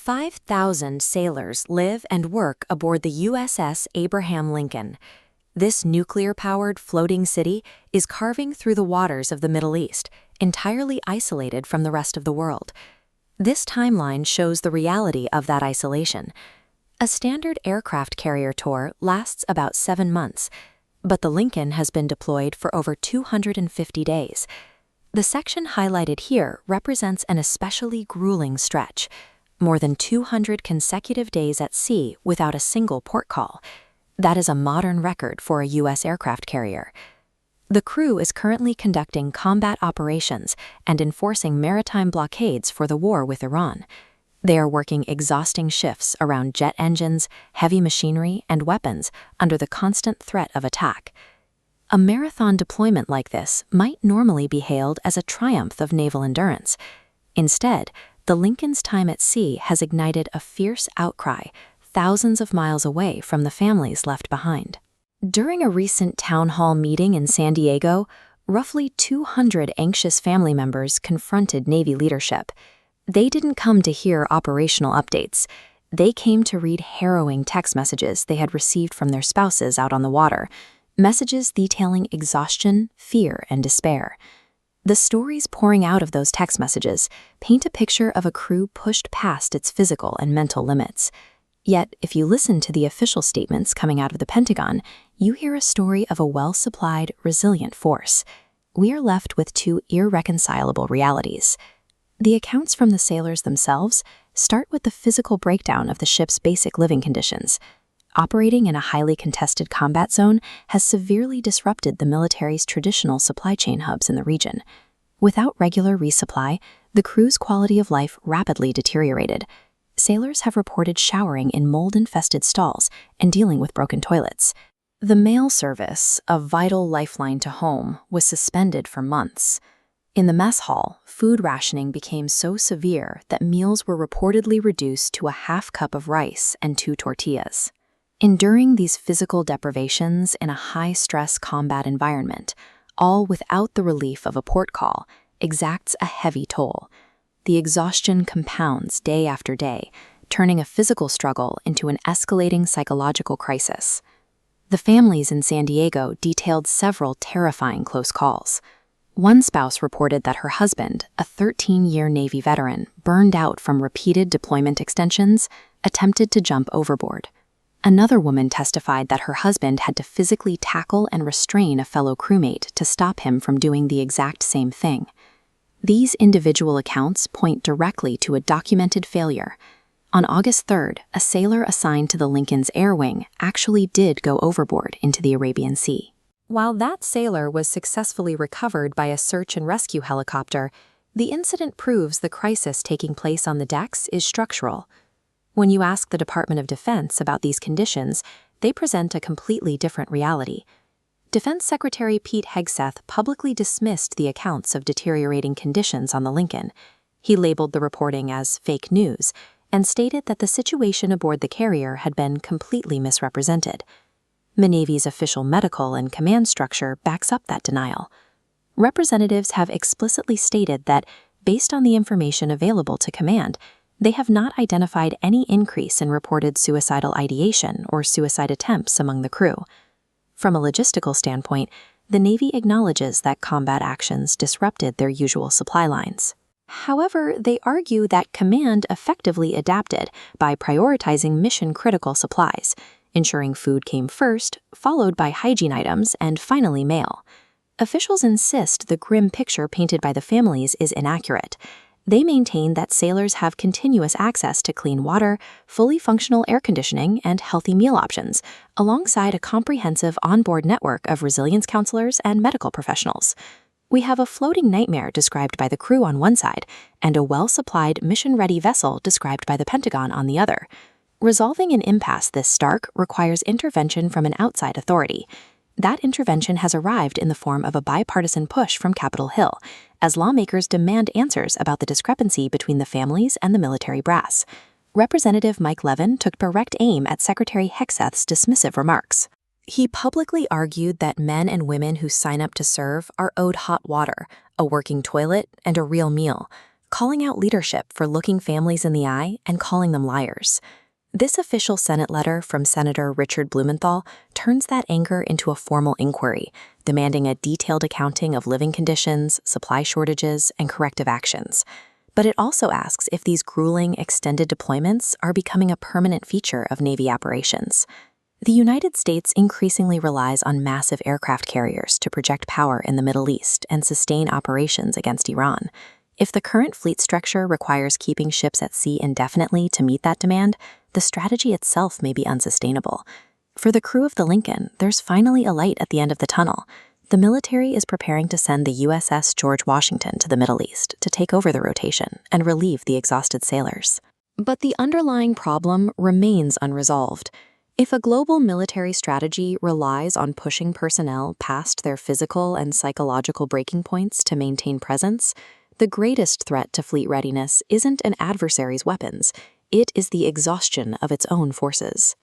5,000 sailors live and work aboard the USS Abraham Lincoln. This nuclear-powered floating city is carving through the waters of the Middle East, entirely isolated from the rest of the world. This timeline shows the reality of that isolation. A standard aircraft carrier tour lasts about 7 months, but the Lincoln has been deployed for over 250 days. The section highlighted here represents an especially grueling stretch. More than 200 consecutive days at sea without a single port call. That is a modern record for a U.S. aircraft carrier. The crew is currently conducting combat operations and enforcing maritime blockades for the war with Iran. They are working exhausting shifts around jet engines, heavy machinery, and weapons under the constant threat of attack. A marathon deployment like this might normally be hailed as a triumph of naval endurance. Instead, the Lincoln's time at sea has ignited a fierce outcry thousands of miles away from the families left behind. During a recent town hall meeting in San Diego, roughly 200 anxious family members confronted Navy leadership. They didn't come to hear operational updates. They came to read harrowing text messages they had received from their spouses out on the water, messages detailing exhaustion, fear, and despair. The stories pouring out of those text messages paint a picture of a crew pushed past its physical and mental limits. Yet, if you listen to the official statements coming out of the Pentagon, you hear a story of a well-supplied, resilient force. We are left with two irreconcilable realities. The accounts from the sailors themselves start with the physical breakdown of the ship's basic living conditions. Operating in a highly contested combat zone has severely disrupted the military's traditional supply chain hubs in the region. Without regular resupply, the crew's quality of life rapidly deteriorated. Sailors have reported showering in mold-infested stalls and dealing with broken toilets. The mail service, a vital lifeline to home, was suspended for months. In the mess hall, food rationing became so severe that meals were reportedly reduced to a half cup of rice and 2 tortillas. Enduring these physical deprivations in a high-stress combat environment, all without the relief of a port call, exacts a heavy toll. The exhaustion compounds day after day, turning a physical struggle into an escalating psychological crisis. The families in San Diego detailed several terrifying close calls. One spouse reported that her husband, a 13-year Navy veteran, burned out from repeated deployment extensions, attempted to jump overboard. Another woman testified that her husband had to physically tackle and restrain a fellow crewmate to stop him from doing the exact same thing. These individual accounts point directly to a documented failure. On August 3rd, a sailor assigned to the Lincoln's air wing actually did go overboard into the Arabian Sea. While that sailor was successfully recovered by a search and rescue helicopter, the incident proves the crisis taking place on the decks is structural. When you ask the Department of Defense about these conditions, they present a completely different reality. Defense Secretary Pete Hegseth publicly dismissed the accounts of deteriorating conditions on the Lincoln. He labeled the reporting as fake news and stated that the situation aboard the carrier had been completely misrepresented. The Navy's official medical and command structure backs up that denial. Representatives have explicitly stated that, based on the information available to command, they have not identified any increase in reported suicidal ideation or suicide attempts among the crew. From a logistical standpoint, the Navy acknowledges that combat actions disrupted their usual supply lines. However, they argue that command effectively adapted by prioritizing mission-critical supplies, ensuring food came first, followed by hygiene items, and finally mail. Officials insist the grim picture painted by the families is inaccurate. They maintain that sailors have continuous access to clean water, fully functional air conditioning, and healthy meal options, alongside a comprehensive onboard network of resilience counselors and medical professionals. We have a floating nightmare described by the crew on one side, and a well-supplied, mission-ready vessel described by the Pentagon on the other. Resolving an impasse this stark requires intervention from an outside authority. That intervention has arrived in the form of a bipartisan push from Capitol Hill, as lawmakers demand answers about the discrepancy between the families and the military brass. Representative Mike Levin took direct aim at Secretary Hegseth's dismissive remarks. He publicly argued that men and women who sign up to serve are owed hot water, a working toilet, and a real meal, calling out leadership for looking families in the eye and calling them liars. This official Senate letter from Senator Richard Blumenthal turns that anger into a formal inquiry, demanding a detailed accounting of living conditions, supply shortages, and corrective actions. But it also asks if these grueling, extended deployments are becoming a permanent feature of Navy operations. The United States increasingly relies on massive aircraft carriers to project power in the Middle East and sustain operations against Iran. If the current fleet structure requires keeping ships at sea indefinitely to meet that demand, the strategy itself may be unsustainable. For the crew of the Lincoln, there's finally a light at the end of the tunnel. The military is preparing to send the USS George Washington to the Middle East to take over the rotation and relieve the exhausted sailors. But the underlying problem remains unresolved. If a global military strategy relies on pushing personnel past their physical and psychological breaking points to maintain presence, the greatest threat to fleet readiness isn't an adversary's weapons, it is the exhaustion of its own forces.